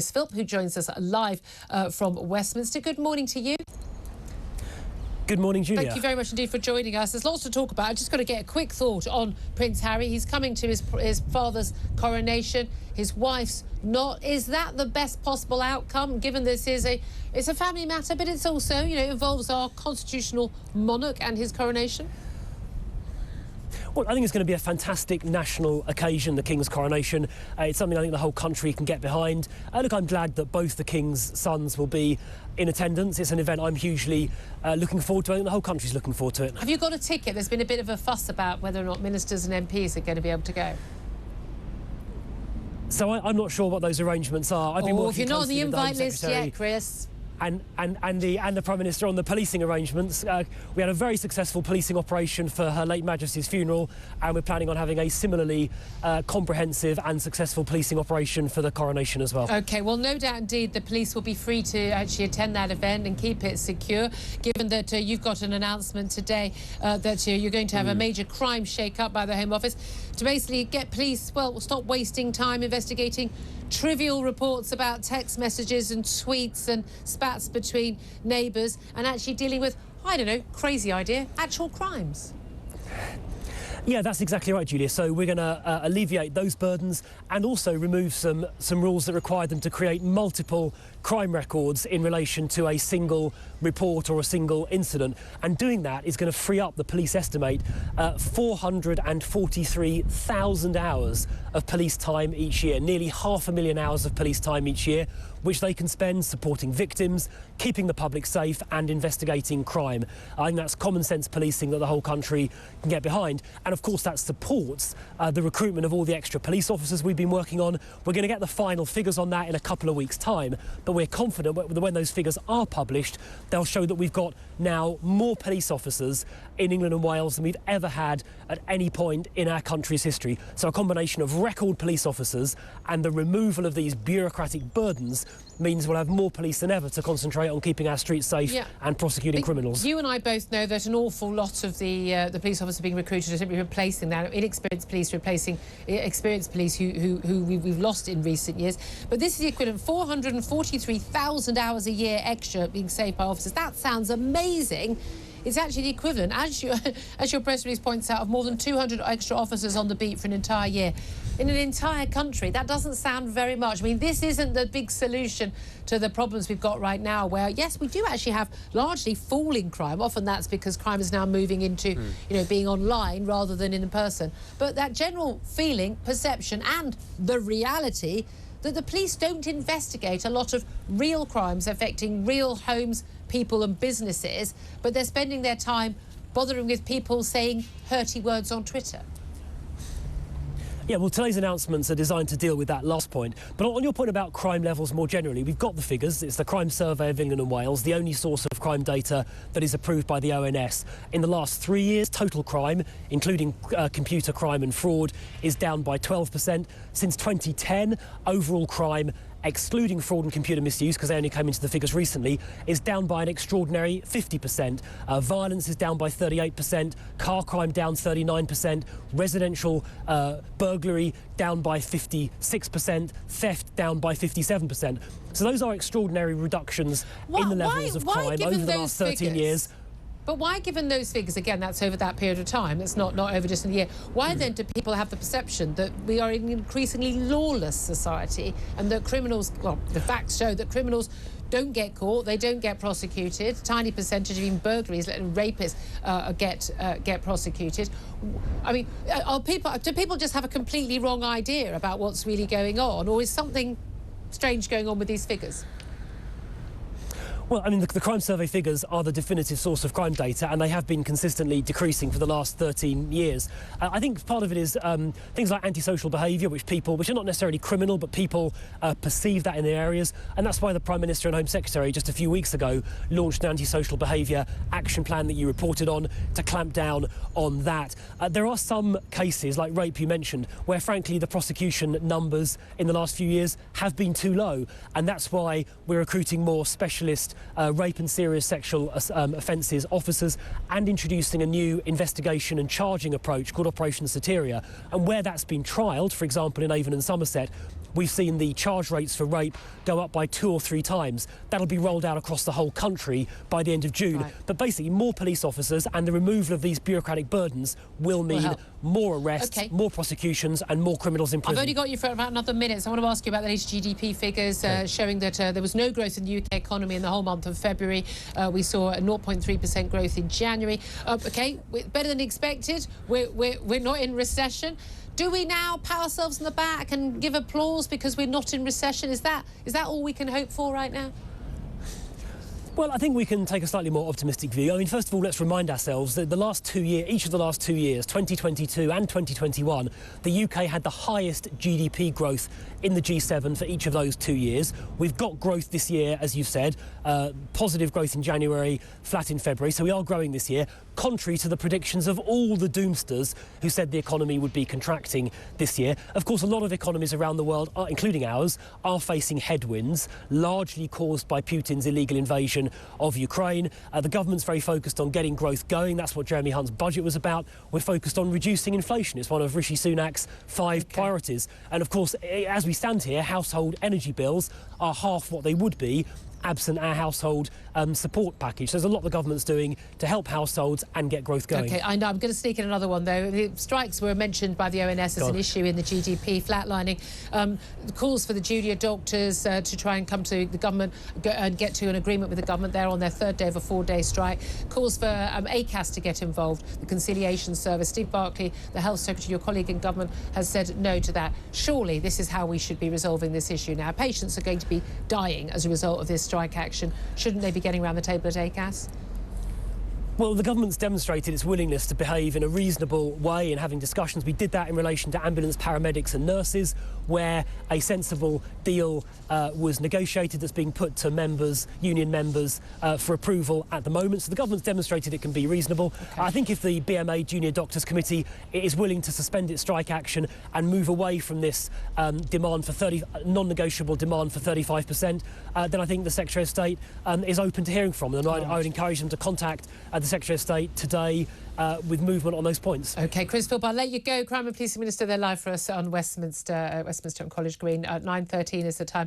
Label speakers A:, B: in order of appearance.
A: Philp, who joins us live from Westminster. Good morning to you.
B: Good morning, Julia.
A: Thank you very much indeed for joining us. There's lots to talk about. I've just got to get a quick thought on Prince Harry. He's coming to his father's coronation. His wife's not. Is that the best possible outcome, given this is it's a family matter, but it's also, you know, involves our constitutional monarch and his coronation?
B: Well, I think it's going to be a fantastic national occasion, the King's coronation. It's something I think the whole country can get behind. Look, I'm glad that both the King's sons will be in attendance. It's an event I'm hugely looking forward to. I think the whole country's looking forward to it.
A: Have you got a ticket? There's been a bit of a fuss about whether or not ministers and MPs are going to be able to go.
B: So I'm not sure what those arrangements are.
A: If you're not on the invite list yet, Chris.
B: And the Prime Minister on the policing arrangements. We had a very successful policing operation for Her Late Majesty's funeral, and we're planning on having a similarly comprehensive and successful policing operation for the coronation as well. OK,
A: well, no doubt indeed the police will be free to actually attend that event and keep it secure, given that you've got an announcement today that you're going to have a major crime shake-up by the Home Office to basically get police, well, stop wasting time investigating trivial reports about text messages and tweets and spats between neighbours and actually dealing with, I don't know, crazy idea, actual crimes.
B: Yeah, that's exactly right, Julia. So we're going to alleviate those burdens and also remove some rules that require them to create multiple crime records in relation to a single report or a single incident. And doing that is going to free up, the police estimate, 443,000 hours of police time each year, nearly 500,000 hours of police time each year, which they can spend supporting victims, keeping the public safe and investigating crime. I think that's common sense policing that the whole country can get behind. And of course that supports the recruitment of all the extra police officers we've been working on. We're going to get the final figures on that in a couple of weeks' time, but we're confident that when those figures are published, they'll show that we've got now more police officers in England and Wales than we've ever had at any point in our country's history. So a combination of record police officers and the removal of these bureaucratic burdens means we'll have more police than ever to concentrate on keeping our streets safe and prosecuting criminals.
A: You and I both know that an awful lot of the police officers being recruited are simply replacing that, inexperienced police replacing experienced police who we've lost in recent years. But this is the equivalent, 443,000 hours a year extra being saved by officers. That sounds amazing. It's actually the equivalent, as your press release points out, of more than 200 extra officers on the beat for an entire year. In an entire country, that doesn't sound very much. I mean, this isn't the big solution to the problems we've got right now, where, yes, we do actually have largely falling crime. Often that's because crime is now moving into, you know, being online rather than in person. But that general feeling, perception and the reality that the police don't investigate a lot of real crimes affecting real homes, people and businesses, but they're spending their time bothering with people saying hurty words on Twitter.
B: Yeah, well, today's announcements are designed to deal with that last point. But on your point about crime levels more generally, we've got the figures. It's the Crime Survey of England and Wales, the only source of crime data that is approved by the ONS. In the last 3 years, total crime, including computer crime and fraud, is down by 12%. Since 2010, overall crime, excluding fraud and computer misuse, because they only came into the figures recently, is down by an extraordinary 50%. Violence is down by 38%, car crime down 39%, residential burglary down by 56%, theft down by 57%. So those are extraordinary reductions in the levels of crime over the last 13 years.
A: But why, given those figures, again, that's over that period of time, that's not over just in a year, why then do people have the perception that we are in an increasingly lawless society and that criminals, well, the facts show that criminals don't get caught, they don't get prosecuted, tiny percentage of even burglaries and rapists get prosecuted? I mean, do people just have a completely wrong idea about what's really going on, or is something strange going on with these figures?
B: Well, I mean, the crime survey figures are the definitive source of crime data, and they have been consistently decreasing for the last 13 years. I think part of it is things like antisocial behaviour, which are not necessarily criminal, but people perceive that in their areas. And that's why the Prime Minister and Home Secretary just a few weeks ago launched an antisocial behaviour action plan that you reported on to clamp down on that. There are some cases, like rape you mentioned, where, frankly, the prosecution numbers in the last few years have been too low. And that's why we're recruiting more specialist rape and serious sexual offences officers and introducing a new investigation and charging approach called Operation Soteria. And where that's been trialled, for example, in Avon and Somerset, we've seen the charge rates for rape go up by 2 or 3 times. That'll be rolled out across the whole country by the end of June.
A: Right.
B: But basically, more police officers and the removal of these bureaucratic burdens will mean more arrests, more prosecutions and more criminals in prison.
A: I've only got you for about another minute, so I want to ask you about the latest GDP figures showing that there was no growth in the UK economy in the whole month of February. We saw a 0.3% growth in January. OK, better than expected. We're not in recession. Do we now pat ourselves on the back and give applause because we're not in recession? Is that all we can hope for right now?
B: Well, I think we can take a slightly more optimistic view. I mean, first of all, let's remind ourselves that each of the last 2 years, 2022 and 2021, the UK had the highest GDP growth in the G7 for each of those 2 years. We've got growth this year, as you said, positive growth in January, flat in February, so we are growing this year, contrary to the predictions of all the doomsters who said the economy would be contracting this year. Of course, a lot of economies around the world, including ours, are facing headwinds, largely caused by Putin's illegal invasion of Ukraine. The government's very focused on getting growth going. That's what Jeremy Hunt's budget was about. We're focused on reducing inflation. It's one of Rishi Sunak's 5 priorities. And of course, as we stand here, household energy bills are half what they would be absent our household support package. So there's a lot the government's doing to help households and get growth going.
A: OK, I know. I'm going to sneak in another one, though. The strikes were mentioned by the ONS as an issue in the GDP, flatlining. Calls for the junior doctors to try and come to the government and get to an agreement with the government. They're on their 3rd day of a 4-day strike. Calls for ACAS to get involved, the Conciliation Service. Steve Barclay, the Health Secretary, your colleague in government, has said no to that. Surely this is how we should be resolving this issue now. Patients are going to be dying as a result of this strike action. Shouldn't they be getting around the table at ACAS?
B: Well, the government's demonstrated its willingness to behave in a reasonable way in having discussions. We did that in relation to ambulance paramedics and nurses, where a sensible deal was negotiated that's being put to union members, for approval at the moment. So the government's demonstrated it can be reasonable. Okay. I think if the BMA Junior Doctors Committee is willing to suspend its strike action and move away from this demand for non-negotiable demand for 35%, then I think the Secretary of State is open to hearing from them. And I would encourage them to contact the Secretary of State today with movement on those points. OK,
A: Chris Philp, I'll let you go. Crime and Policing Minister, they're live for us on Westminster and College Green. 9:13 is the time.